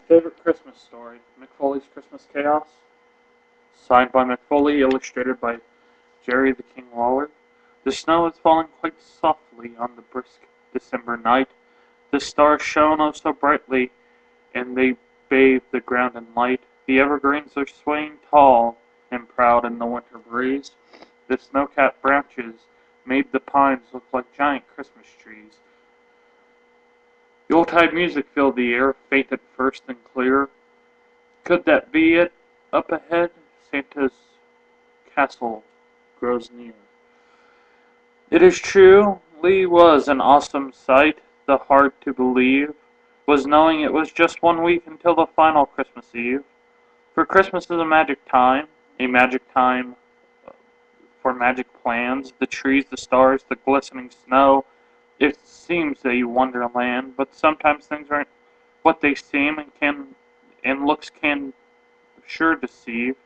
Favorite Christmas story, Mick Foley's Christmas Chaos. Signed by Mick Foley, illustrated by Jerry the King Lawler. The snow is falling quite softly on the brisk December night. The stars shone oh so brightly, and they bathed the ground in light. The evergreens are swaying tall and proud in the winter breeze. The snow-capped branches made the pines look like giant Christmas trees. Yuletide music filled the air, faint at first and clear. Could that be it? Up ahead, Santa's castle grows near. It is true, Lee was an awesome sight. The hard to believe was knowing it was just 1 week until the final Christmas Eve. For Christmas is a magic time for magic plans. The trees, the stars, the glistening snow. It seems a wonderland, but sometimes things aren't what they seem, and looks can sure deceive.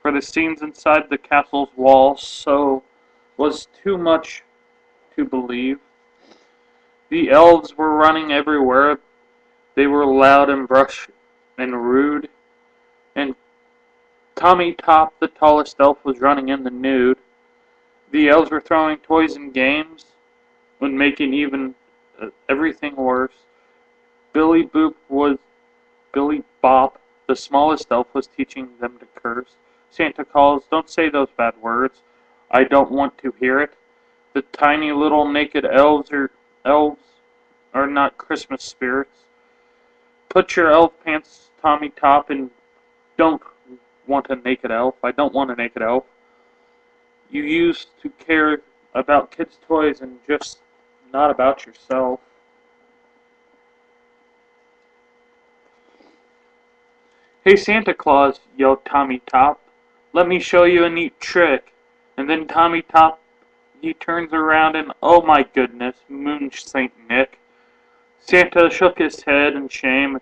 For the scenes inside the castle's walls so was too much to believe. The elves were running everywhere. They were loud and brash and rude, and Tommy Top, the tallest elf, was running in the nude. The elves were throwing toys and games, and making even everything worse. Billy Bop, the smallest elf, was teaching them to curse. Santa calls, "Don't say those bad words. I don't want to hear it." The tiny little naked elves are not Christmas spirits. Put your elf pants, Tommy Top, and don't want a naked elf. I don't want a naked elf. You used to care about kids' toys and just not about yourself. "Hey, Santa Claus," yelled Tommy Top, "let me show you a neat trick." And then Tommy Top, he turns around and, oh my goodness, mooned Saint Nick. Santa shook his head in shame.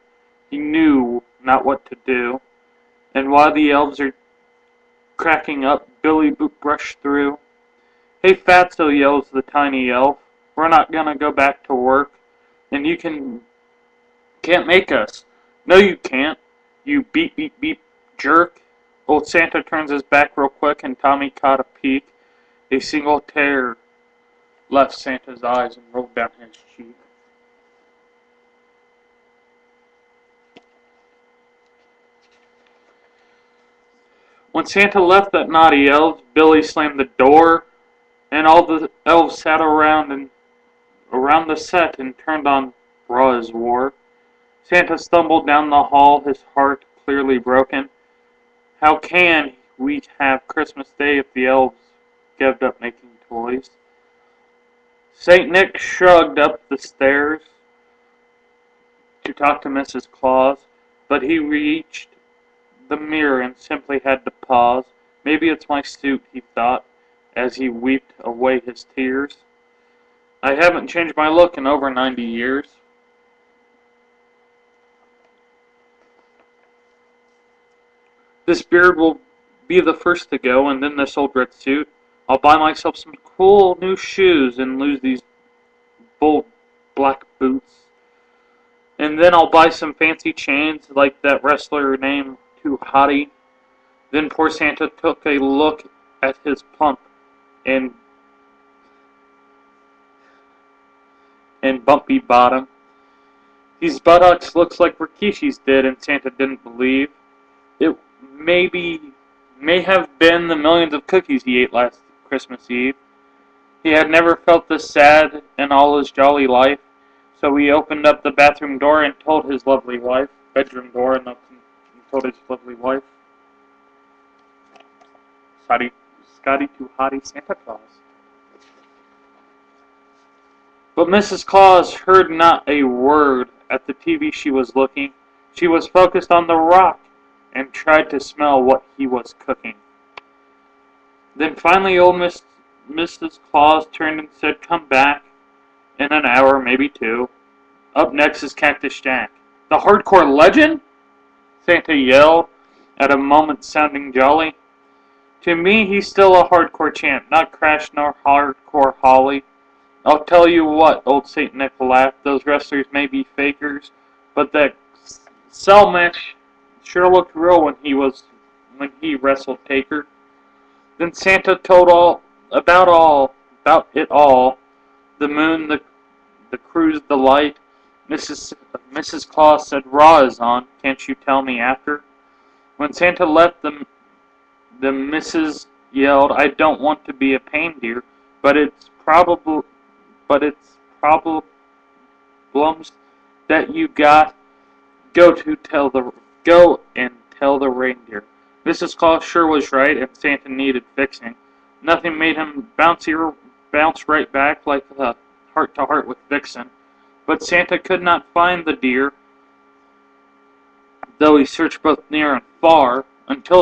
He knew not what to do. And while the elves are cracking up, Billy Boop rushed through. "Hey, Fatso," yells the tiny elf, "we're not gonna go back to work, and you can't make us." "No, you can't, you beep beep beep jerk." Old Santa turns his back real quick, and Tommy caught a peek. A single tear left Santa's eyes and rolled down his cheek. When Santa left that naughty elves, Billy slammed the door, and all the elves sat around the set and turned on Raw as War. Santa stumbled down the hall, his heart clearly broken. How can we have Christmas Day if the elves gave up making toys? Saint Nick shrugged up the stairs to talk to Mrs. Claus, but he reached the mirror and simply had to pause. Maybe it's my suit, he thought, as he wept away his tears. I haven't changed my look in over 90 years. This beard will be the first to go, and then this old red suit. I'll buy myself some cool new shoes and lose these bold black boots. And then I'll buy some fancy chains like that wrestler named Too Hottie. Then poor Santa took a look at his plump and bumpy bottom. These buttocks looks like Rikishi's did, and Santa didn't believe. It may have been the millions of cookies he ate last Christmas Eve. He had never felt this sad in all his jolly life, so he opened up the bathroom door and told his lovely wife, bedroom door, and told his lovely wife, Scotty Too Hottie Santa Claus. But Mrs. Claus heard not a word. At the TV she was looking. She was focused on the rock and tried to smell what he was cooking. Then finally old Mrs. Claus turned and said, "Come back in an hour, maybe two. Up next is Cactus Jack." "The hardcore legend?" Santa yelled, at a moment sounding jolly. "To me, he's still a hardcore champ, not Crash nor hardcore Holly. I'll tell you what," old Saint Nick laughed, "those wrestlers may be fakers, but that Selmish sure looked real when he wrestled Taker. Then Santa told about it all. The moon, the cruise, the light. Mrs. Claus said, "Raw is on. Can't you tell me after?" When Santa left, the missus yelled, "I don't want to be a pain, dear, but it's problems that you got. Go and tell the reindeer." Mrs. Claus sure was right, and Santa needed fixing. Nothing made him bounce right back like the heart-to-heart with Vixen. But Santa could not find the deer, though he searched both near and far, until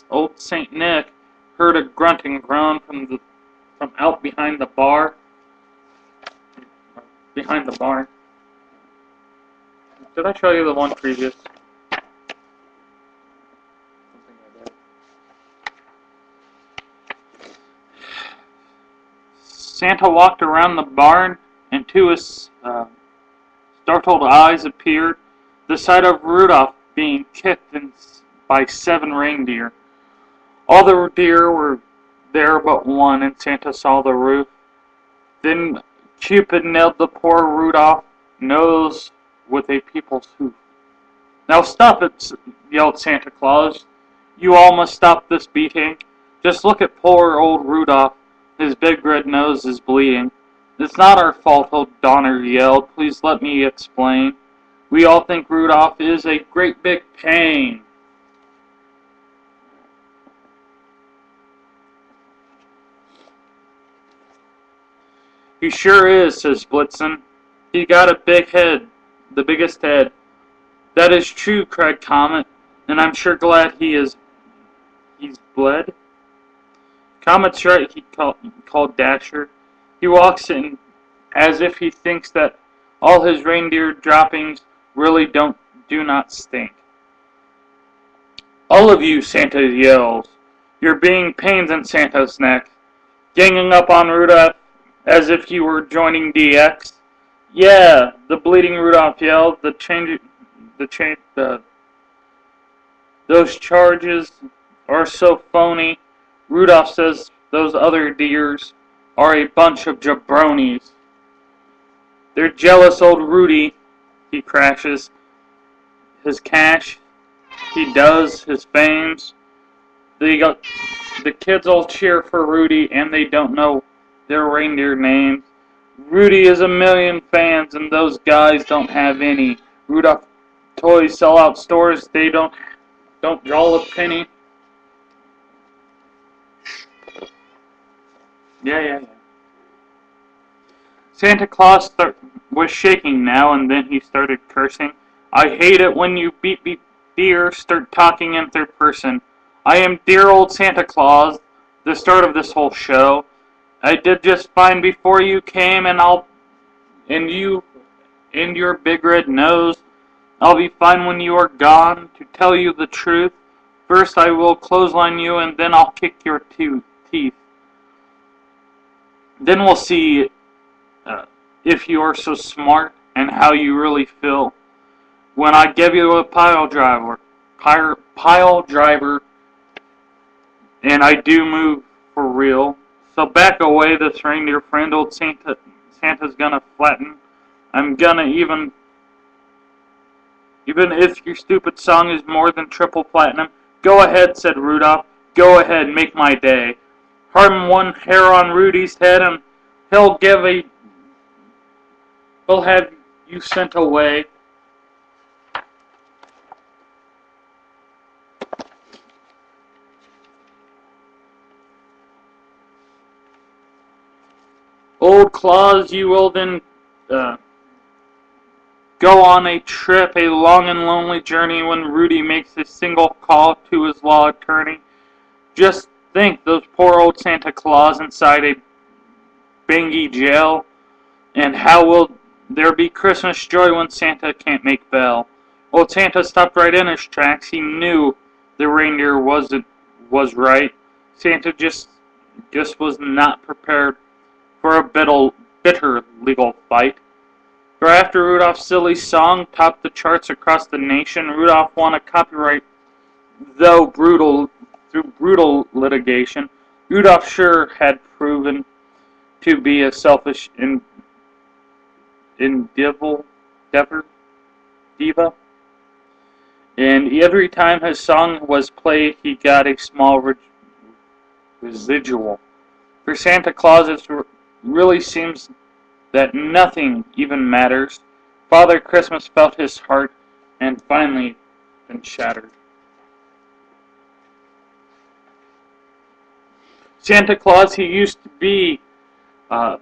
old Saint Nick, heard a grunt and groan from out behind the barn. Did I show you the one previous? Santa walked around the barn, and to his startled eyes appeared the sight of Rudolph being kicked by 7 reindeer. All the deer were there but one, and Santa saw the roof. Then Cupid nailed the poor Rudolph nose with a people's hoof. "Now stop it," yelled Santa Claus. "You all must stop this beating. Just look at poor old Rudolph. His big red nose is bleeding." "It's not our fault," old Donner yelled. "Please let me explain. We all think Rudolph is a great big pain." "He sure is," says Blitzen. "He got a big head, the biggest head." "That is true," cried Comet, "and I'm sure glad he's bled." "Comet's right," he called Dasher. "He walks in as if he thinks that all his reindeer droppings really do not stink." "All of you," Santa yells, "you're being pains in Santa's neck, ganging up on Rudolph as if you were joining DX." "Yeah," the bleeding Rudolph yelled, "those charges are so phony. Rudolph says those other deers are a bunch of jabronis. They're jealous old Rudy," he crashes. "His cash, he does, his fames. The kids all cheer for Rudy, and they don't know their reindeer names. Rudy is a million fans, and those guys don't have any. Rudolph toys sell out stores, they don't draw a penny." Yeah. Santa Claus was shaking now, and then he started cursing. "I hate it when you beep deer start talking in third person. I am dear old Santa Claus, the start of this whole show. I did just fine before you came, and you and your big red nose. I'll be fine when you are gone. To tell you the truth, first I will clothesline you, and then I'll kick your teeth. Then we'll see if you are so smart and how you really feel. When I give you a pile driver, and I do move for real. So back away, this reindeer friend, old Santa's gonna flatten. I'm gonna even if your stupid song is more than triple platinum." "Go ahead," said Rudolph. "Go ahead, make my day. Harden one hair on Rudy's head, and he'll have you sent away." "Old Claus, you will then go on a trip, a long and lonely journey, when Rudy makes a single call to his law attorney. Just think, those poor old Santa Claus inside a Bangy jail, and how will there be Christmas joy when Santa can't make bell?" Old Santa stopped right in his tracks. He knew the reindeer was right. Santa just was not prepared for a bitter legal fight. For after Rudolph's silly song topped the charts across the nation, Rudolph won a copyright, though through brutal litigation. Rudolph sure had proven to be a selfish endeavor, diva, and every time his song was played, he got a small residual. For Santa Claus, it really seems that nothing even matters. Father Christmas felt his heart and finally been shattered. Santa Claus, he used to be a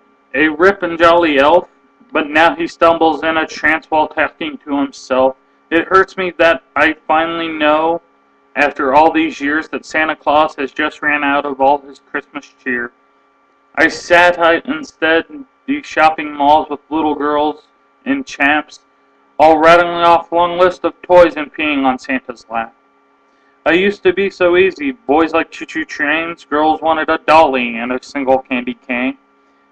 rip and jolly elf, but now he stumbles in a trance while talking to himself. It hurts me that I finally know, after all these years, that Santa Claus has just ran out of all his Christmas cheer. I sat instead in the shopping malls with little girls and champs, all rattling off long lists of toys and peeing on Santa's lap. I used to be so easy. Boys like choo-choo trains, girls wanted a dolly and a single candy cane.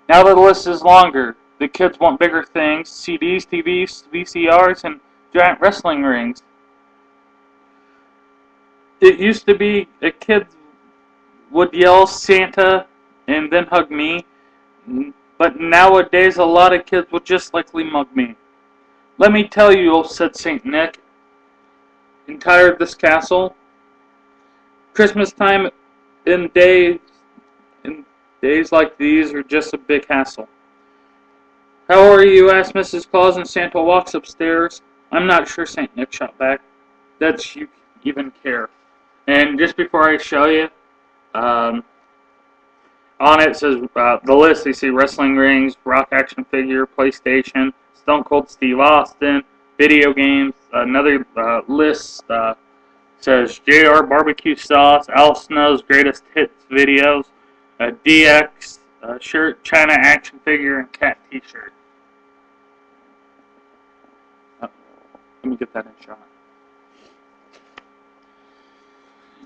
Now the list is longer. The kids want bigger things, CDs, TVs, VCRs, and giant wrestling rings. It used to be a kid would yell Santa and then hug me, but nowadays a lot of kids would just likely mug me. Let me tell you, said St. Nick, entire this castle. Christmas time in days like these are just a big hassle. How are you? Asked Mrs. Claus, and Santa walks upstairs. I'm not sure, St. Nick shot back. That's you even care. And just before I show you, on it says the list. You see wrestling rings, rock action figure, PlayStation, Stone Cold Steve Austin, video games. Another list says JR barbecue sauce, Al Snow's greatest hits videos, a DX shirt, China action figure, and cat T-shirt. Oh, let me get that in shot.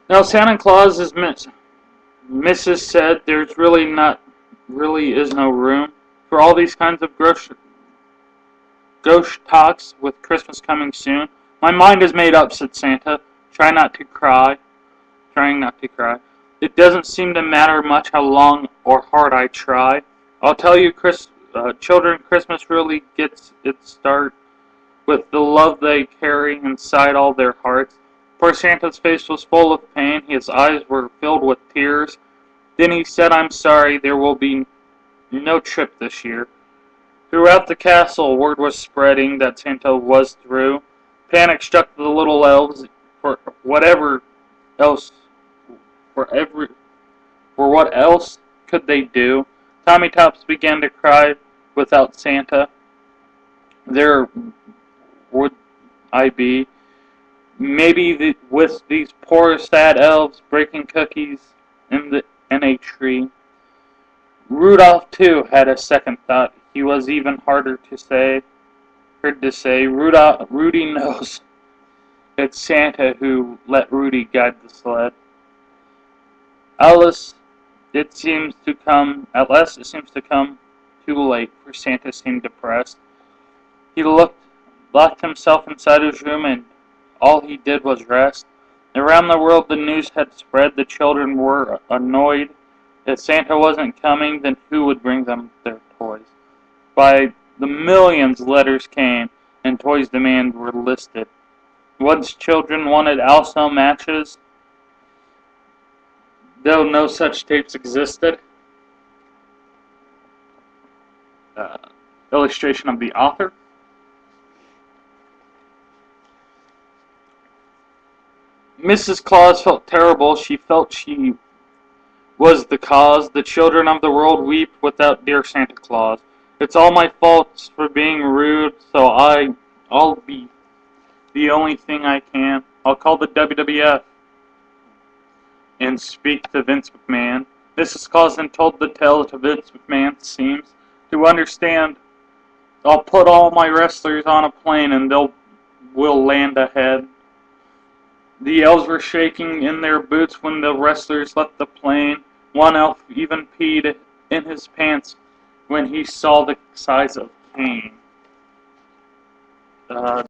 Now Santa Claus is Mrs. said there's really is no room for all these kinds of ghost talks with Christmas coming soon. My mind is made up, said Santa, trying not to cry. It doesn't seem to matter much how long or hard I try. I'll tell you, children, Christmas really gets its start with the love they carry inside all their hearts. Poor Santa's face was full of pain. His eyes were filled with tears. Then he said, I'm sorry, there will be no trip this year. Throughout the castle, word was spreading that Santa was through. Panic struck the little elves for what else could they do? Tommy Tops began to cry without Santa. There would I be. Maybe with these poor, sad elves breaking cookies in a tree. Rudolph, too, had a second thought. He was even heard to say, Rudy knows it's Santa who let Rudy guide the sled. At last, it seems to come too late, for Santa seemed depressed. He locked himself inside his room, and all he did was rest. Around the world the news had spread. The children were annoyed. If Santa wasn't coming, then who would bring them their toys? By the millions letters came, and toys' demands were listed. Once children wanted Alcel matches, though no such tapes existed. Illustration of the author. Mrs. Claus felt terrible. She felt she was the cause. The children of the world weep without dear Santa Claus. It's all my fault for being rude, so I'll be the only thing I can. I'll call the WWF and speak to Vince McMahon. Mrs. Claus then told the tale to Vince McMahon, seems to understand. I'll put all my wrestlers on a plane and we'll land ahead. The elves were shaking in their boots when the wrestlers left the plane. One elf even peed in his pants when he saw the size of Cain. Uh,